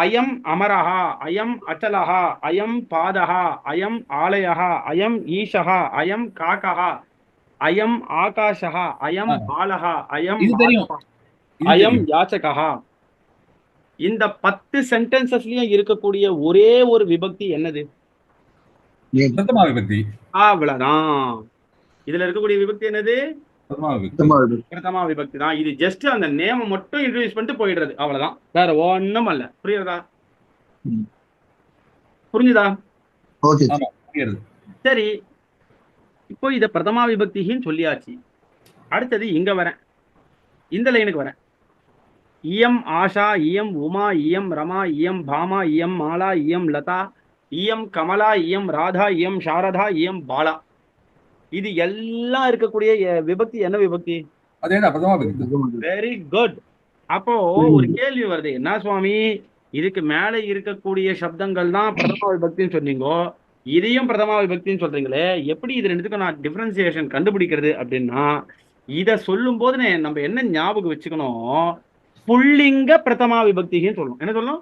அயம் அமரஹ, அயம் அச்சலஹ, அயம் பாதஹ, அயம் ஆலயஹ, அயம் ஈஷஹ, அயம் காக்கஹ, அயம் ஆகாஷஹ, அயம் பாலஹ, அயம் இது தெரியும், மாதவ, இது அயம் தெரியும். யாச்சகஹ. இந்த 10 சென்டென்சஸ்லயும் இருக்கக்கூடிய ஒரே ஒரு விபக்தி என்னது? பிரதமா விபக்தி. அவ்வளவுதான். இதுல இருக்கக்கூடிய விபக்தி என்னது? பிரதமா விபக்தி. பிரதமா விபக்தி தான். இது ஜஸ்ட் அந்த நேம் மட்டும் இன்ட்ரோடியூஸ் பண்ணிட்டு போயிடுறது, அவ்வளவுதான். வேற ஒண்ணும் அல்ல. புரியுதா? புரிஞ்சுதா? ஆமா, புரியுது. சரி, இப்போ இத பிரதமா விபக்தின்னு சொல்லியாச்சு. அடுத்தது இங்க வரேன், இந்த லைனுக்கு வரேன். இயம் ஆஷா, இயம் உமா, இயம் ரமா, இயம் பாமா, இயம் மாலா, இயம் லதா, இயம் கமலா, இயம் ராதா, இயம் சாரதா, இயம் பாலா. இது எல்லாம் இருக்கக்கூடிய விபக்தி என்ன விபக்தி? அதேதான், பிரதமா விபக்தி. Very good. அப்போ ஒரு கேள்வி வருது, என்ன சுவாமி இதுக்கு மேல இருக்கக்கூடிய சப்தங்கள் தான் பிரதமா விபக்தின்னு சொன்னீங்க, இதையும் பிரதமா விபக்தின்னு சொல்றீங்களே, எப்படி இது ரெண்டுத்துக்கும் நான் டிஃபரன்சியேஷன் கண்டுபிடிக்கிறது அப்படின்னா, இத சொல்லும் போது நம்ம என்ன ஞாபகம் வச்சுக்கணும், புல்லிங்க பிரதமா விபக்தின்னு சொல்லணும். என்ன சொல்லணும்?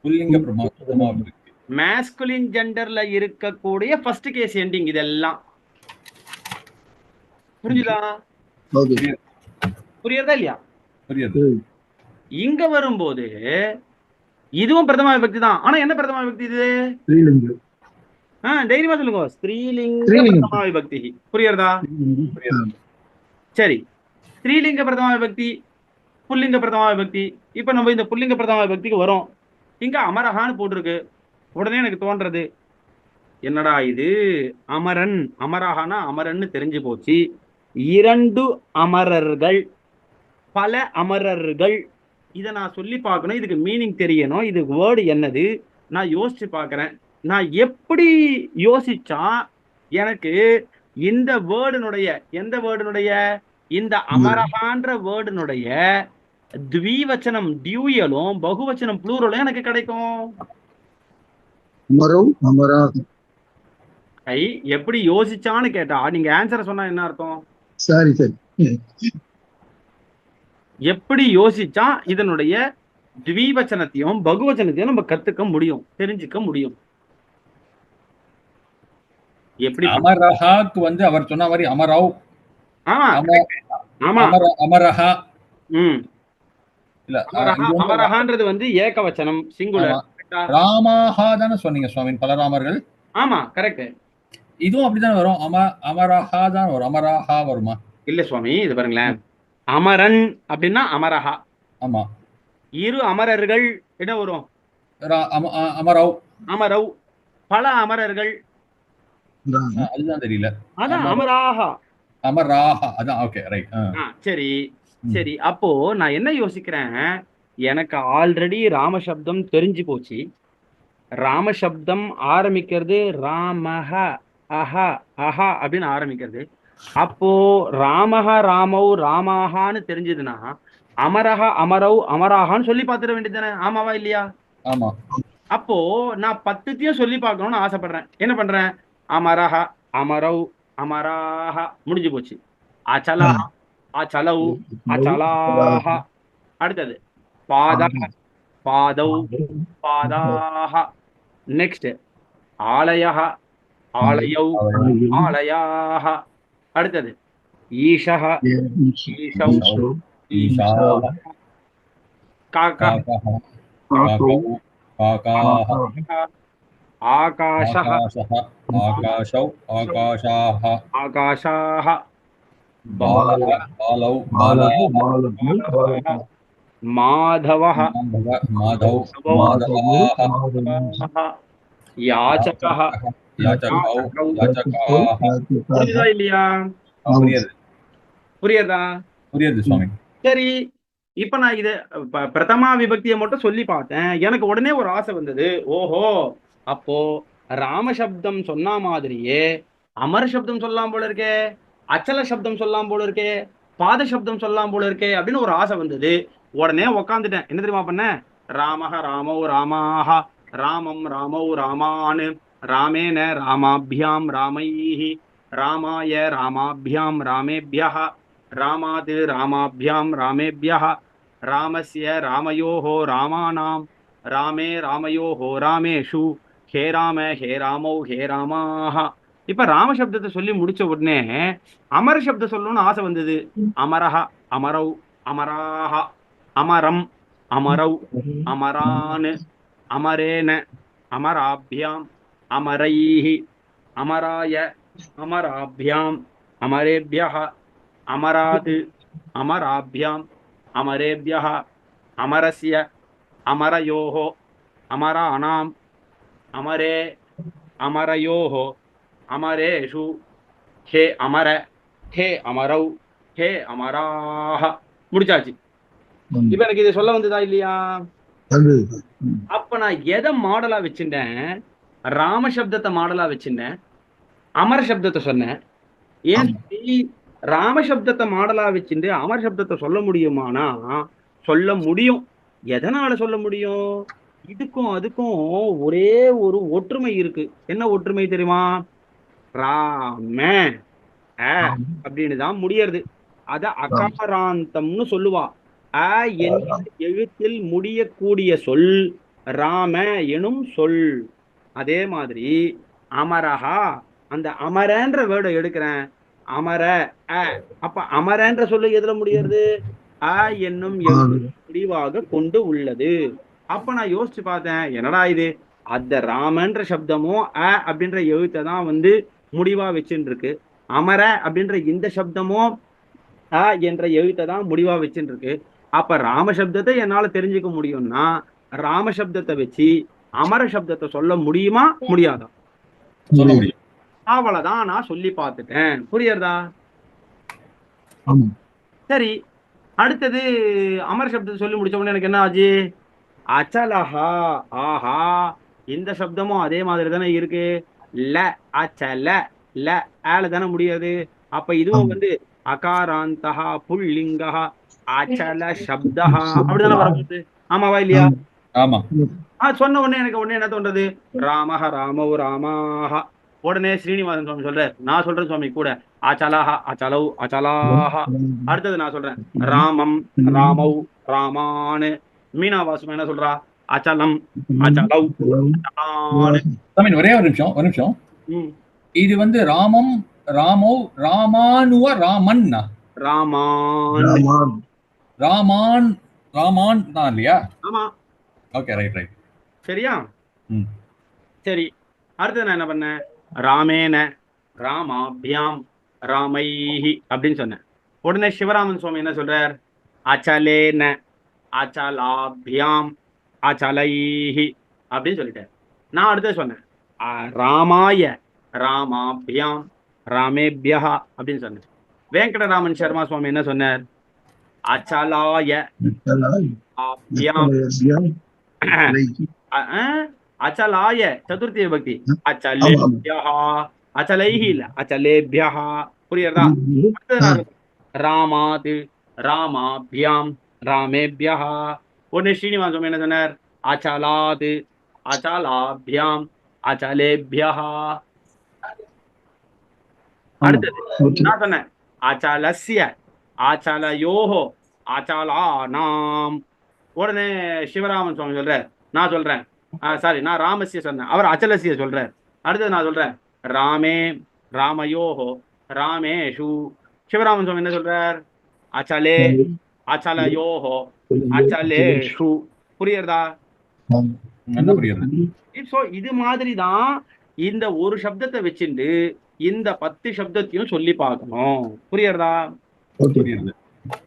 புல்லிங்க பிரதமா விபக்தி. மேஸ்குலின் ஜெண்டர்ல இருக்கக்கூடிய ஃபர்ஸ்ட் கேஸ் எண்டிங் இதெல்லாம். புரிஞ்சுதா? புரியுறதா இல்லையா? புரியுது. இங்க வரும்போது இதுவும் பிரதமா விபக்தி தான். ஆனா என்ன பிரதமா விபக்தி இது? தைரியமா சொல்லுங்க. ஸ்திரீலிங்க பிரதமா விபக்தி. புரியுறதா? சரி, ஸ்திரீலிங்க பிரதமா விபக்தி, புல்லிங்க பிரதமா விபக்தி. இப்ப நம்ம இந்த புல்லிங்க பிரதமா விபக்திக்கு வரோம். இங்க அமரஹான்னு போட்டிருக்கு. உடனே எனக்கு தோன்றது, என்னடா இது அமரன், அமரஹானா அமரன்னு தெரிஞ்சு போச்சு. இரண்டு அமரர்கள், பல அமரர்கள். இதை நான் சொல்லி பார்க்கணும், இதுக்கு மீனிங் தெரியணும், இது வேர்டு என்னது நான் யோசிச்சு பார்க்கிறேன். நான் எப்படி யோசிச்சா எனக்கு இந்த வேர்டுனுடைய, எந்த வேர்டுனுடைய, இந்த அமரஹான்ற வேர்டுனுடைய த்விவச்சனம் டியூயலும் பகுவச்சனம் ப்ளூரலும் எனக்கு கிடைக்கும்? எப்படி யோசிச்சான்னு கேட்டா நீங்க ஆன்சரை சொன்னா என்ன அர்த்தம்? சரி சரி, எப்படி யோசிச்சா இதனுடைய த்விவச்சனத்தையும் பகுவச்சனத்தையும் நம்ம கத்துக்க முடியும், தெரிஞ்சுக்க முடியும்? எப்படி? அமரஹாக்கு வந்து அவர் சொன்ன மாதிரி அமராவ். ஆமா ஆமா, அமரஹா இல்ல, அமரஹான்றது வந்து ஏகவச்சனம், சிங்குலர். ராமாஹா தானே சொன்னீங்க சுவாமி, பல ராமர்கள். ஆமா, கரெக்ட். இதுவும் அப்படிதான் வரும், அமரஹா தான் வரும், அமராஹா வருமா? இல்ல சுவாமி, இது பாருங்களேன், அமரன் அப்படின்னா அமரஹா. ஆமா. இரு அமரர்கள் என்ன வரும்? அமரவ். அமரவ். பல அமரர்கள், அதுதான் தெரியல. அதான் அமராஹா. அமராஹா, அதான். Okay, right. சரி சரி, அப்போ நான் என்ன யோசிக்கிறேன், எனக்கு ஆல்ரெடி ராமசப்தம் தெரிஞ்சு போச்சு. ராமசப்தம் ஆரம்பிக்கிறது ராமஹ அஹ அஹ அப்படின்னு ஆரம்பிக்கிறது. அப்போ ராமஹ ராமவ் ராமாஹான்னு தெரிஞ்சதுன்னா அமரஹ அமரவ் அமராஹான்னு சொல்லி பார்த்துட வேண்டியது தானே? ஆமாவா இல்லையா? ஆமா. அப்போ நான் 10த்தையும் சொல்லி பார்க்கணும்னு ஆசைப்படுறேன். என்ன பண்றேன்? அமரஹ அமரவ் அமராஹ, முடிஞ்சு போச்சு. அச்சலஹ அச்சலவ் அச்சலாஹ. அடுத்தது பாத பாதவ் பாதாஹ. நெக்ஸ்ட் ஆலயஹ ஆலயவ் ஆலயாஹ. அடுத்தது ஈஷஹ ஈஷவ் ஈஷாஹ. காக்கஹ காகாஹ. ஆகாஷஹ ஆகாஷவ் ஆகாஷாஹ. ஆகாஷாஹ. பாலவ் பாலாஹ. மாதவஹ மாதவ் மாதவாஹ. யாச்சகஹ யாச்சகவ் யாச்சகாஹ. புரியுதா இல்லையா? புரியுதா? புரியுது சுவாமி. சரி, இப்ப நான் இது பிரதமா விபக்தியை மட்டும் சொல்லி பார்த்தேன். எனக்கு உடனே ஒரு ஆசை வந்தது, ஓஹோ அப்போ ராமசப்தம் சொன்ன மாதிரியே அமர சப்தம் சொல்லலாம் போல இருக்கே, அச்சல சப்தம் சொல்லலாம் போல இருக்கே, பாத சப்தம் சொல்லலாம் போல இருக்கே அப்படின்னு ஒரு ஆசை வந்தது. உடனே உக்காந்துட்டேன். என்ன தெரியுமா பண்ண? ராமஹ ராமௌ ராமாஹ ராமம் ராமௌ ராமான் ராமேன ராமாபியாம் ராமைஹி ராமாய ராமாபியாம் ராமேபியஹ ராமாத் ராமாபியாம் ராமேபியஹ ராமஸ்ய ராமயோஹோ ராமானாம் ராமே ராமயோஹோ ராமேஷு ஹே ராம ஹே ராமௌ ஹே ராமாஹ. இப்ப ராம சப்தத்தை சொல்லி முடிச்ச உடனே அமர சப்தம் சொல்லணும்னு ஆசை வந்தது. அமரஹ அமரௌ அமராஹ அமரம் அமரௌ அமரான் அமரேன அமராபியாம் அமரைஹி அமராய அமராபியாம் அமரேபியஹ அமராத் அமராபியாம் அமரேபியஹ அமரஸ்ய அமரயோஹோ அமராணாம் அமரே அமரயோஹோ அமரேஷு ஹே அமர ஹே அமரௌ ஹே அமராஹ. முடிச்சாச்சு. இப்ப எனக்கு இதை சொல்ல வந்ததா இல்லையா? அப்ப நான் எதை மாடலா வச்சிருந்தேன்? ராம சப்தத்தை மாடலா வச்சிருந்தேன், அமர சப்தத்தை சொன்னேன். ஏன் ராம சப்தத்தை மாடலா வச்சுட்டு அமர சப்தத்தை சொல்ல முடியுமானா சொல்ல முடியும். எதனால சொல்ல முடியும்? இதுக்கும் அதுக்கும் ஒரே ஒரு ஒற்றுமை இருக்கு. என்ன ஒற்றுமை தெரியுமா? ராம அப்படின்னு தான் முடியறது. அத அகாராந்தம்னு சொல்லுவா. அ என்ற எழுத்தில் முடியக்கூடிய சொல் ராம எனும் சொல். அதே மாதிரி அமரஹா, அந்த அமரன்ற வேர்டை எடுக்கிறேன். அமர அ, அப்ப அமரன்ற சொல்லு எதுல முடியறது? அ என்னும் முடிவாக கொண்டு உள்ளது. அப்ப நான் யோசிச்சு பார்த்தேன், என்னடா இது, அந்த ராமன்ற சப்தமும் அ அப்படின்ற எழுத்தை தான் வந்து முடிவா வச்சுட்டு இருக்கு. அமர அப்படின்ற இந்த சப்தமும் அ என்ற எழுத்தை தான் முடிவா வச்சுட்டு இருக்கு. அப்ப ராம சப்தத்தை என்னால தெரிஞ்சுக்க முடியும்னா ராம சப்தத்தை வச்சு அமர சப்தத்தை சொல்ல முடியுமா முடியாதா? சொல்ல முடியும். அவ்வளவுதான், நான் சொல்லி பார்த்துட்டேன். புரியுறதா? சரி, அடுத்தது அமர சப்தத்தை சொல்லி முடிச்ச உடனே எனக்கு என்ன ஆச்சு? அச்சலஹா, ஆஹா, இந்த சப்தமும் அதே மாதிரி தானே இருக்கு. ல அச்சல, ல ஆல தானே முடியாது. அப்ப இதுவும் வந்து அகாராந்தஹா புல்லிங்கஹா அச்சல சப்தஹா அப்படிதானே வரப்போகுது. ஆமாவா இல்லையா? ஆமா. சொன்ன உடனே எனக்கு உடனே என்ன தோன்றது? ராமஹ ராமௌ ராமாஹ. உடனே ஸ்ரீனிவாசன் சுவாமி சொல்றேன், நான் சொல்றேன் சுவாமி கூட, அச்சலாஹ அச்சலௌ அச்சலாஹ. அடுத்தது நான் சொல்றேன் ராமம் ராமௌ ராமானு. மீனா வாசுமா என்ன சொல்றா? அச்சலம் அச்சலௌ அச்சலானு. ஒரே ஒரு நிமிஷம். இது வந்து ராமம் ராமோ ராமானுவ ராமன் ராமான் ராமான் ராமான் தான் இல்லையா? ஆமா. Okay, right. சரியா? சரி, அடுத்தது நான் என்ன பண்ணேன்? ராமேன ராமாபியாம் ராமைஹி அப்படின்னு சொன்னேன். உடனே சிவராமன் சுவாமி என்ன சொல்றார்? அச்சலேன அச்சலாபியாம் அச்சலைஹி அப்படின்னு சொல்லிட்டார். நான் அடுத்தது சொன்னேன் ராமாய ராமாபியாம் ராமேபியா அப்படின்னு சொன்னேன். வெங்கடராமன் சர்மா சுவாமி என்ன சொன்னார்? அச்சலாய அச்சலாய சதுர்த்தி விபக்தி அச்சலேபியா, அச்சலைஹி இல்ல அச்சலேபியா. புரியுறதா? ராமாது ராமாபியாம் ராமேபியா. உடனே ஸ்ரீனிவாசம் என்ன சொன்னார்? அச்சலாது அச்சலாபியாம் அச்சலேபியா. அடுத்தது நான் சொன்னேன் அச்சலஸ்ய அச்சலயோஹோ அச்சலானாம். உடனே சிவராமன் சுவாமி சொல்றார், நான் சொல்றேன் சாரி, நான் ராமஸ்ய சொன்னேன், அவர் அச்சலஸ்ய சொல்றார். அடுத்தது நான் சொல்றேன் ராமே ராமயோஹோ ராமேஷு. சிவராமன் சுவாமி என்ன சொல்றார்? அச்சலே அச்சலயோஹோ அச்சலேஷு. புரியுறதா? என்ன புரியுது? சோ இது மாதிரி தான் இந்த ஒரு சப்தத்தை வச்சுட்டு இந்த 10 சப்தத்தையும் சொல்லி பார்க்கணும். புரியுறதா? புரியுது.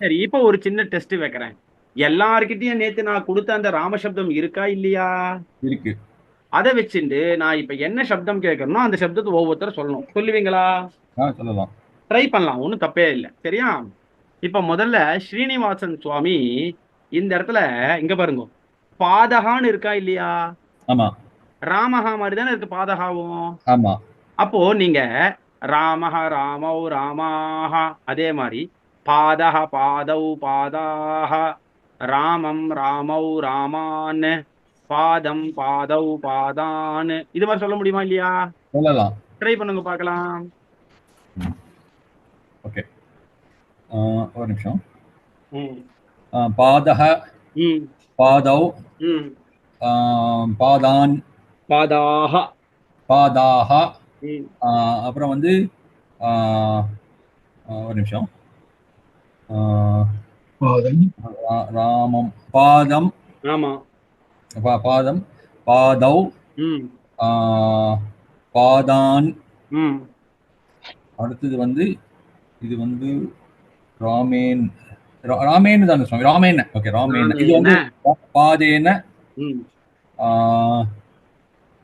சரி, இப்ப ஒரு சின்ன டெஸ்ட் வைக்கிறேன். எல்லார்கிட்டயும் நேத்து நான் கொடுத்த அந்த ராம சப்தம் இருக்கா இல்லையா? இருக்கு. அதை வச்சுட்டு நான் இப்ப என்ன சப்தம் கேட்கறனோ அந்த சப்தத்தை ஒவ்வொருத்தரும் சொல்லணும். சொல்லுவீங்களா? சொல்லலாம். ட்ரை பண்ணலாம், ஒன்றும் தப்பே இல்லை. சரியா? இப்ப முதல்ல ஸ்ரீனிவாசன் சுவாமி இந்த இடத்துல இங்க பாருங்க, பாதகான்னு இருக்கா இல்லையா? ஆமா. ராமஹா மாதிரி தானே இருக்கு பாதகாவும். ஆமா. அப்போ நீங்க ராமஹ ராமௌ ராமாஹ, அதே மாதிரி பாதஹ பாதௌ பாதாஹ, ராமம் ராமௌ ராமான், பாதம் பாதௌ பாதான், இது மாதிரி சொல்ல முடியுமா இல்லையா? சொல்லலாம். ட்ரை பண்ணுங்க பார்க்கலாம். ஓகே, ஒரு நிமிஷம். பாதஹ பாதௌ பாதான் பாதாக. பாதாக ம். அப்புறம் வந்து ஒரு நிமிஷம் ராமம் பாதம் ஆமா. பாதம் பாதௌ ம். பாதான் ம். அடுத்தது வந்து இது வந்து ராமேன் ராமேன் தானே சுவாமி ராமேன் ஓகே ராமேன் இது வந்து பாதேன ம்.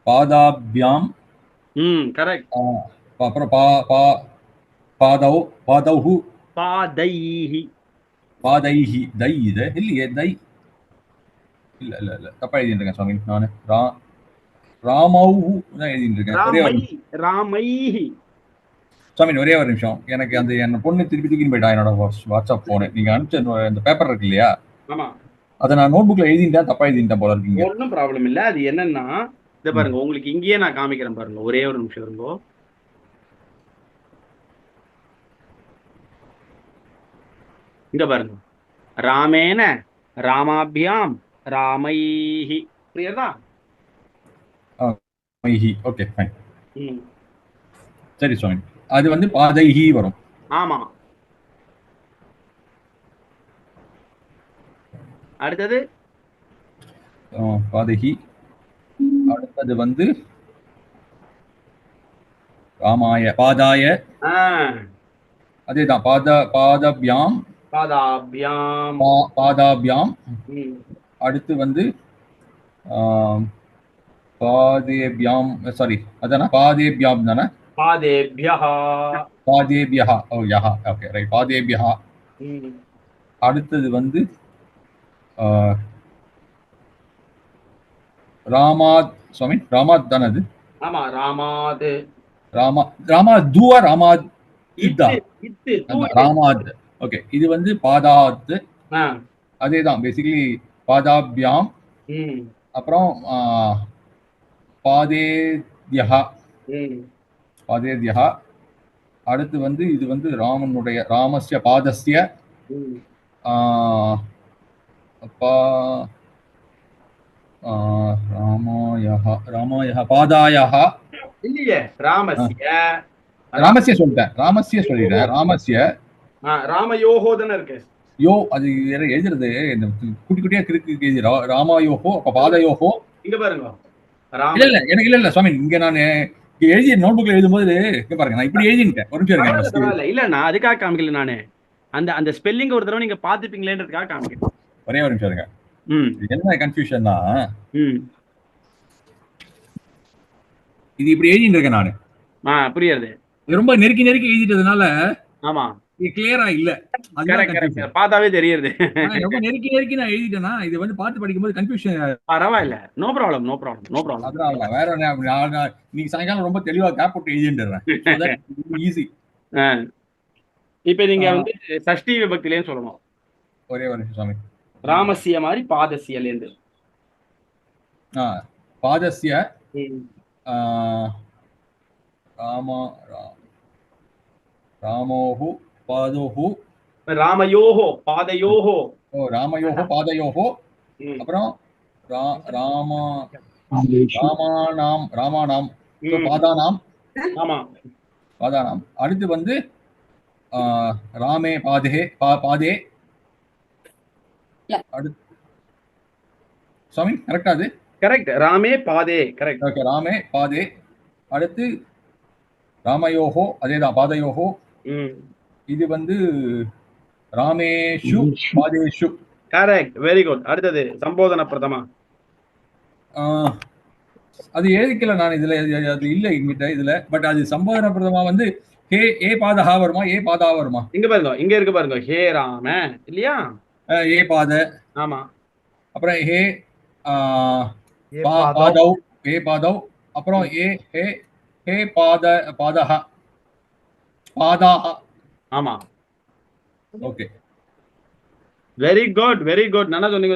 பாதாபியாம் கரெக்ட். அப்புறம் பாதௌ பாதௌஹு பாதைஹி. பாதைஹி தை இது இல்லையே தை இல்ல இல்ல இல்ல தப்பா எழுதிருக்கேன் சுவாமி நானு ராமௌஹு தான் எழுதிருக்கேன் ஒரே ஒரு ராமைஹி. சுவாமி ஒரே ஒரு நிமிஷம் எனக்கு அந்த என் பொண்ணு திருப்பி தூக்கின்னு போயிட்டா என்னோட வாட்ஸ்அப் போனு நீங்க அனுப்பிச்ச இந்த பேப்பர் இருக்கு இல்லையா ஆமா அதை நான் நோட் புக்ல எழுதிட்டேன் தப்பா எழுதிட்டேன் போல இருக்கீங்க. ஒன்றும் ப்ராப்ளம் இல்ல. அது என்னன்னா இதை பாருங்க உங்களுக்கு இங்கேயே நான் காமிக்கிறேன் பாருங்க ஒரே ஒரு நிமிஷம் இருங்கோ. இங்க பாருங்க ராமேன ராமாபியாம் ராமைஹி புரியுதா? ஓகே ஃபைன் சரி சுவாமி அது வந்து பாதைஹி வரும். ஆமா. அடுத்தது பாதைஹி அடுத்தது வந்து ராமாய பாதாய அதேதான் பாதபியாம் பாதாபியாம் பாதாபியாம் அடுத்து வந்து பாதேபியாம் சாரி அதானே பாதேபியாம் தானே பாதேபியஹ பாதேபியஹ ஓ யஹ ஓகே ரைட் பாதேபியஹ அடுத்தது வந்து ராமாத் சுவாமி ராமாத் தானே அது? ஆமா ராமாத் ராமாதுவா ராமாத் ராமாத் ஓகே இது வந்து பாதாத் அதேதான் பேசிக்கலி பாதாபியாம் அப்புறம் பாதேத்யஹ அடுத்து வந்து இது வந்து ராமனுடைய ராமஸ்ய பாதஸ்ய ராமாயஹ பாதாயஹ இல்லையே ராமஸ்ய சொல்லிட்டேன் ராமஸ்ய சொல்லிட்டேன் ராமஸ்ய ராமயோஹோ தானே இருக்கு. யோ அது எழுதுறது குட்டி குட்டியா கிறுக்கு ராமாயோஹோ அப்ப பாதயோஹோ இங்க பாருங்க இல்ல எனக்கு இல்ல சுவாமி இங்க நான் எழுதி நோட் புக்ல எழுதும்போது இங்க பாருங்க நான் இப்படி எழுதிட்டேன் ஒரு நிமிஷம் இருங்க. இல்ல நான் அதுக்காக காமிக்கல நானு அந்த அந்த ஸ்பெல்லிங் ஒரு தடவை நீங்க பாத்துப்பீங்களேன்றதுக்காக காமிக்கிறேன். ஒரே ஒரு நிமிஷம் இருங்க. என்ன கன்ஃபியூஷன்னா இது இப்படி எழுதிட்டு இருக்கேன் நானு புரியுது ரொம்ப நெருக்கி நெருக்கி எழுதிட்டதுனால ஆமா இது கிளியரா இல்ல பார்த்தாவே தெரியுது. ரொம்ப நெருக்கி நெருக்கி நான் எழுதிட்டேன்னா இது வந்து பார்த்து படிக்கும்போது கன்ஃபியூஷன் பரவாயில்ல நோ ப்ராப்ளம் அதனால வேற நீங்க சாயங்காலம் ரொம்ப தெளிவா கேப் போட்டு எழுதிட்டுறேன் ஈஸி. இப்ப நீங்க வந்து சஷ்டி விபக்திலேன்னு சொல்லணும். ஒரே ஒரு நிமிஷம் சுவாமி ராமசிய மாதிரி பாதசியலேந்து பாதசிய ராமோஹு பாதோஹு ராமயோஹோ பாதயோஹோ ராமயோஹோ பாதயோஹோ அப்புறம் ராமானாம் பாதானாம் பாதானாம் அடுத்து வந்து ராமே பாதே பாதே அடுத்து சுவாமி கரெக்டா அது கரெக்ட் ராமே பாதே கரெக்ட் ஓகே ராமே பாதே அடுத்து ராமயோஹோ அதேதான் பாதயோஹோ இது வந்து ராமேஷு பாதேஷு கரெக்ட் வெரி குட். அடுத்தது சம்போதன பிரதமா அது எழுதிக்கல நான் இதுல அது இல்ல என்கிட்ட இதுல பட் அது சம்போதன பிரதமா வந்து ஹே ஏ பாதஹா வருமா ஏ பாதா வருமா? இங்க பாருங்க இங்க இருக்கு பாருங்க ஹே ராம இல்லையா ஏ பாத ஆமா அப்புறம் ஹே பாதௌ ஏ பாதௌ அப்புறம் ஏ ஹே ஹே பாதஹ பாதாஹ ஆமா ஓகே வெரி குட் நல்லா சொன்னீங்க.